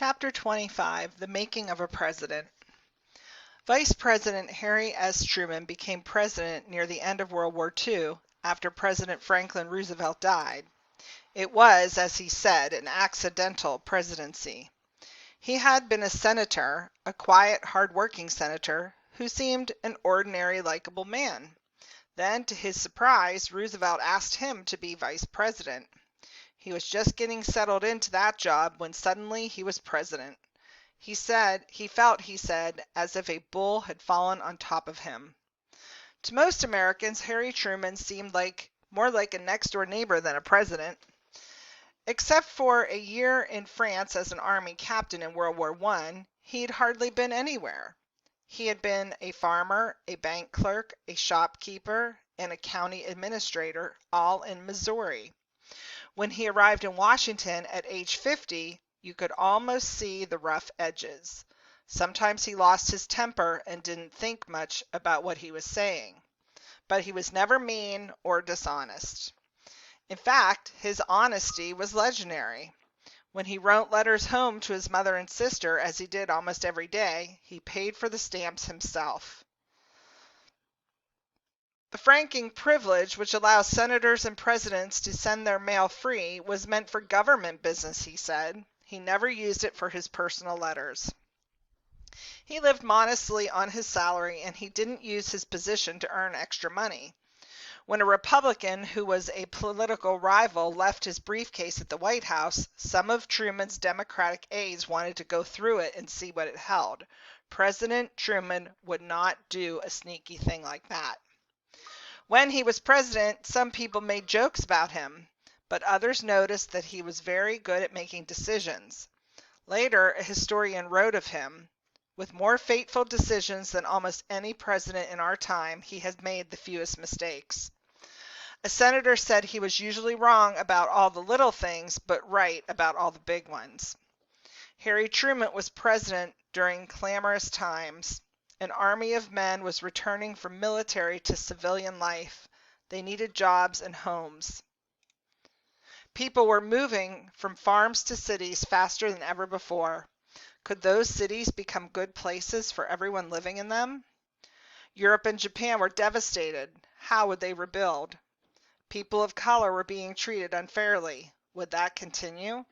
Chapter 25: The Making of a President. Vice President Harry S. Truman became president near the end of World War II after President Franklin Roosevelt died. It was, as he said, an accidental presidency. He had been a senator, a quiet, hard-working senator, who seemed an ordinary, likable man. Then, to his surprise, Roosevelt asked him to be vice president. He was just getting settled into that job when suddenly he was president. He said, as if a bull had fallen on top of him. To most Americans, Harry Truman seemed more like a next-door neighbor than a president. Except for a year in France as an army captain in World War I, he had hardly been anywhere. He had been a farmer, a bank clerk, a shopkeeper, and a county administrator, all in Missouri. When he arrived in Washington at age 50, you could almost see the rough edges. Sometimes he lost his temper and didn't think much about what he was saying. But he was never mean or dishonest. In fact, his honesty was legendary. When he wrote letters home to his mother and sister, as he did almost every day, he paid for the stamps himself. The franking privilege, which allows senators and presidents to send their mail free, was meant for government business, he said. He never used it for his personal letters. He lived modestly on his salary, and he didn't use his position to earn extra money. When a Republican who was a political rival left his briefcase at the White House, some of Truman's Democratic aides wanted to go through it and see what it held. President Truman would not do a sneaky thing like that. When he was president, some people made jokes about him, but others noticed that he was very good at making decisions. Later, a historian wrote of him, "With more fateful decisions than almost any president in our time, he has made the fewest mistakes." A senator said he was usually wrong about all the little things, but right about all the big ones. Harry Truman was president during clamorous times. An army of men was returning from military to civilian life. They needed jobs and homes. People were moving from farms to cities faster than ever before. Could those cities become good places for everyone living in them? Europe and Japan were devastated. How would they rebuild? People of color were being treated unfairly. Would that continue?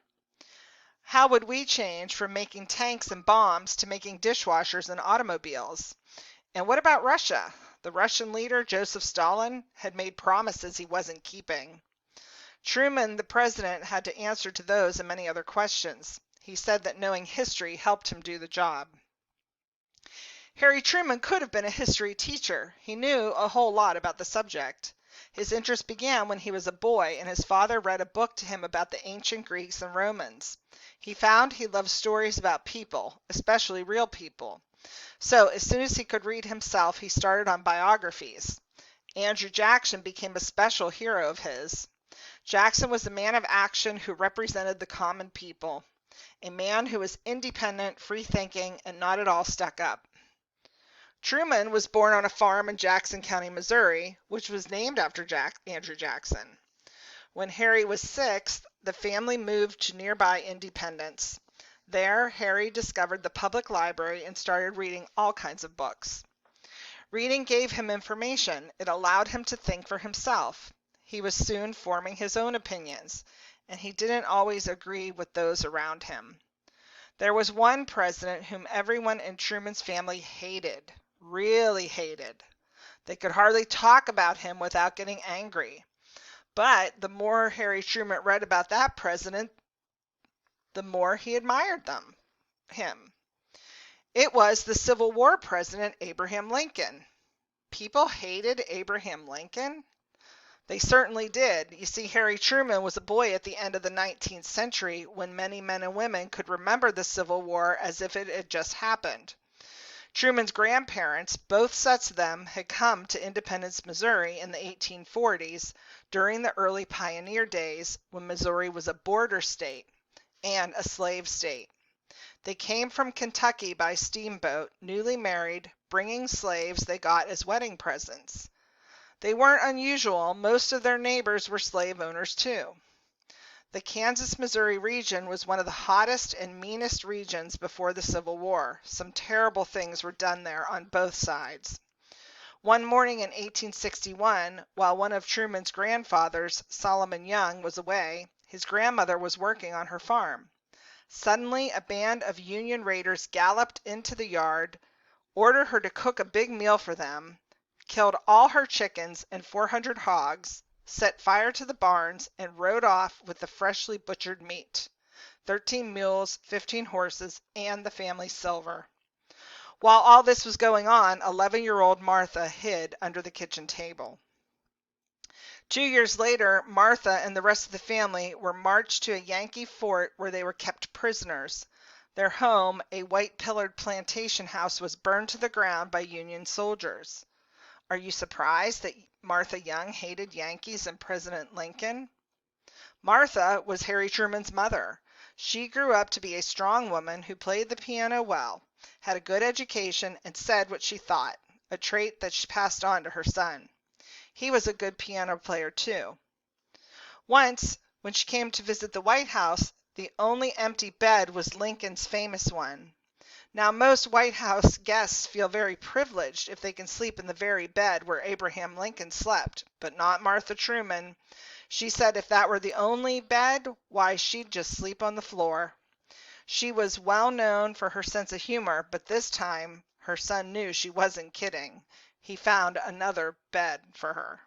How would we change from making tanks and bombs to making dishwashers and automobiles? And what about Russia? The Russian leader, Joseph Stalin, had made promises he wasn't keeping. Truman, the president, had to answer to those and many other questions. He said that knowing history helped him do the job. Harry Truman could have been a history teacher. He knew a whole lot about the subject. His interest began when he was a boy, and his father read a book to him about the ancient Greeks and Romans. He found he loved stories about people, especially real people. So, as soon as he could read himself, he started on biographies. Andrew Jackson became a special hero of his. Jackson was a man of action who represented the common people, a man who was independent, free-thinking, and not at all stuck up. Truman was born on a farm in Jackson County, Missouri, which was named after Andrew Jackson. When Harry was 6, the family moved to nearby Independence. There, Harry discovered the public library and started reading all kinds of books. Reading gave him information. It allowed him to think for himself. He was soon forming his own opinions, and he didn't always agree with those around him. There was one president whom everyone in Truman's family hated. Really hated. They could hardly talk about him without getting angry. But the more Harry Truman read about that president, the more he admired him. It was the Civil War president, Abraham Lincoln. People hated Abraham Lincoln? They certainly did. You see, Harry Truman was a boy at the end of the 19th century when many men and women could remember the Civil War as if it had just happened. Truman's grandparents, both sets of them, had come to Independence, Missouri in the 1840s during the early pioneer days when Missouri was a border state and a slave state. They came from Kentucky by steamboat, newly married, bringing slaves they got as wedding presents. They weren't unusual. Most of their neighbors were slave owners too. The Kansas-Missouri region was one of the hottest and meanest regions before the Civil War. Some terrible things were done there on both sides. One morning in 1861, while one of Truman's grandfathers, Solomon Young, was away, his grandmother was working on her farm. Suddenly, a band of Union raiders galloped into the yard, ordered her to cook a big meal for them, killed all her chickens and 400 hogs, set fire to the barns, and rode off with the freshly butchered meat, 13 mules, 15 horses, and the family silver. While all this was going on, 11-year-old Martha hid under the kitchen table. 2 years later, Martha and the rest of the family were marched to a Yankee fort where they were kept prisoners. Their home, a white-pillared plantation house, was burned to the ground by Union soldiers. Are you surprised that Martha Young hated Yankees and President Lincoln? Martha was Harry Truman's mother. She grew up to be a strong woman who played the piano well, had a good education, and said what she thought, a trait that she passed on to her son. He was a good piano player too. Once, when she came to visit the White House, the only empty bed was Lincoln's famous one. Now, most White House guests feel very privileged if they can sleep in the very bed where Abraham Lincoln slept, but not Martha Truman. She said if that were the only bed, why, she'd just sleep on the floor. She was well known for her sense of humor, but this time her son knew she wasn't kidding. He found another bed for her.